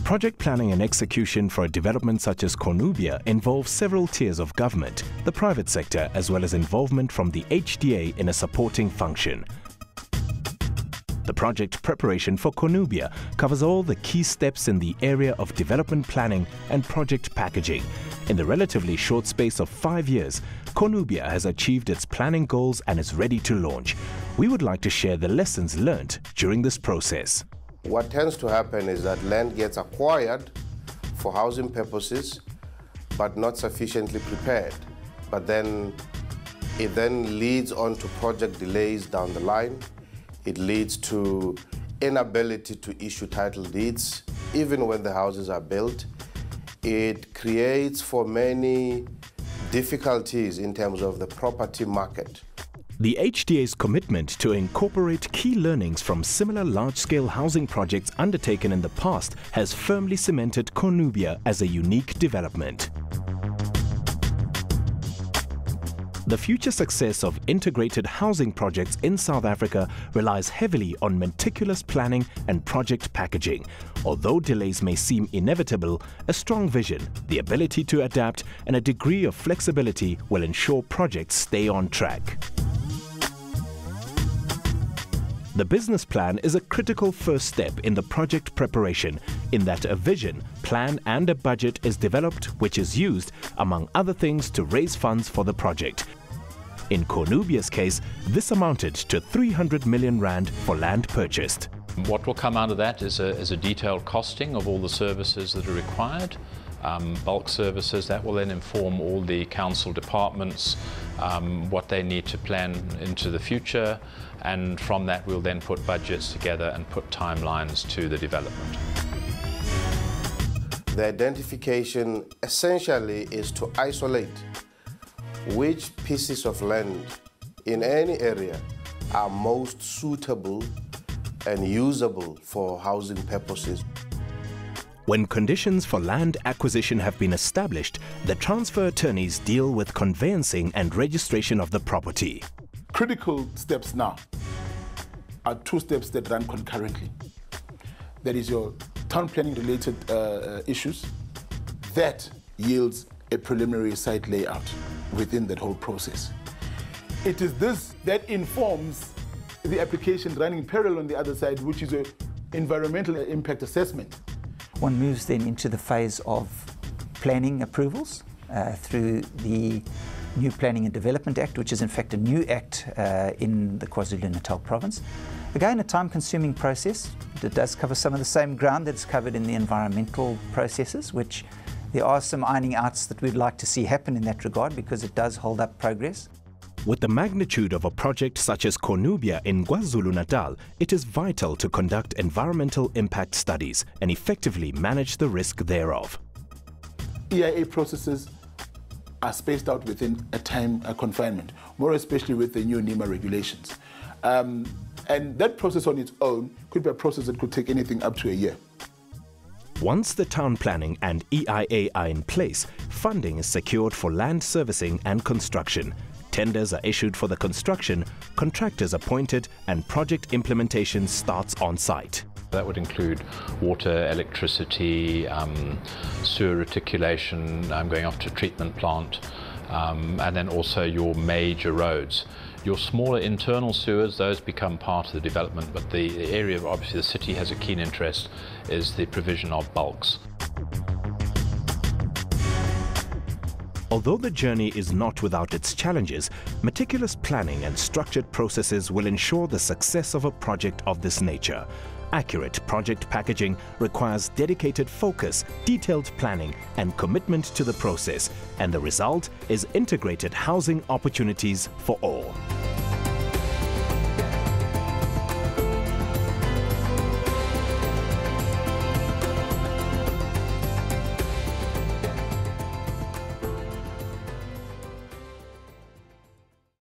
Project planning and execution for a development such as CORNUBIA involves several tiers of government, the private sector, as well as involvement from the HDA in a supporting function. The project preparation for CORNUBIA covers all the key steps in the area of development planning and project packaging. In the relatively short space of 5 years, CORNUBIA has achieved its planning goals and is ready to launch. We would like to share the lessons learnt during this process. What tends to happen is that land gets acquired for housing purposes, but not sufficiently prepared. But then it leads on to project delays down the line. It leads to inability to issue title deeds, even when the houses are built. It creates for many difficulties in terms of the property market. The HDA's commitment to incorporate key learnings from similar large-scale housing projects undertaken in the past has firmly cemented CORNUBIA as a unique development. The future success of integrated housing projects in South Africa relies heavily on meticulous planning and project packaging. Although delays may seem inevitable, a strong vision, the ability to adapt, and a degree of flexibility will ensure projects stay on track. The business plan is a critical first step in the project preparation, in that a vision, plan and a budget is developed, which is used, among other things, to raise funds for the project. In CORNUBIA's case, this amounted to 300 million rand for land purchased. What will come out of that is a detailed costing of all the services that are required. Bulk services that will then inform all the council departments what they need to plan into the future, and from that we'll then put budgets together and put timelines to the development. The identification essentially is to isolate which pieces of land in any area are most suitable and usable for housing purposes. When conditions for land acquisition have been established, the transfer attorneys deal with conveyancing and registration of the property. Critical steps now are two steps that run concurrently. That is your town planning related issues. That yields a preliminary site layout within that whole process. It is this that informs the application running parallel on the other side, which is an environmental impact assessment. One moves then into the phase of planning approvals through the new Planning and Development Act, which is in fact a new act in the KwaZulu-Natal province. Again, a time-consuming process. It does cover some of the same ground that's covered in the environmental processes, which there are some ironing outs that we'd like to see happen in that regard, because it does hold up progress. With the magnitude of a project such as CORNUBIA in KwaZulu-Natal, it is vital to conduct environmental impact studies and effectively manage the risk thereof. EIA processes are spaced out within a time confinement, more especially with the new NEMA regulations. And that process on its own could be a process that could take anything up to a year. Once the town planning and EIA are in place, funding is secured for land servicing and construction. Tenders are issued for the construction, contractors appointed, and project implementation starts on site. That would include water, electricity, sewer reticulation, going off to treatment plant, and then also your major roads. Your smaller internal sewers, those become part of the development, but the area, obviously the city has a keen interest, is the provision of bulks. Although the journey is not without its challenges, meticulous planning and structured processes will ensure the success of a project of this nature. Accurate project packaging requires dedicated focus, detailed planning, and commitment to the process, and the result is integrated housing opportunities for all.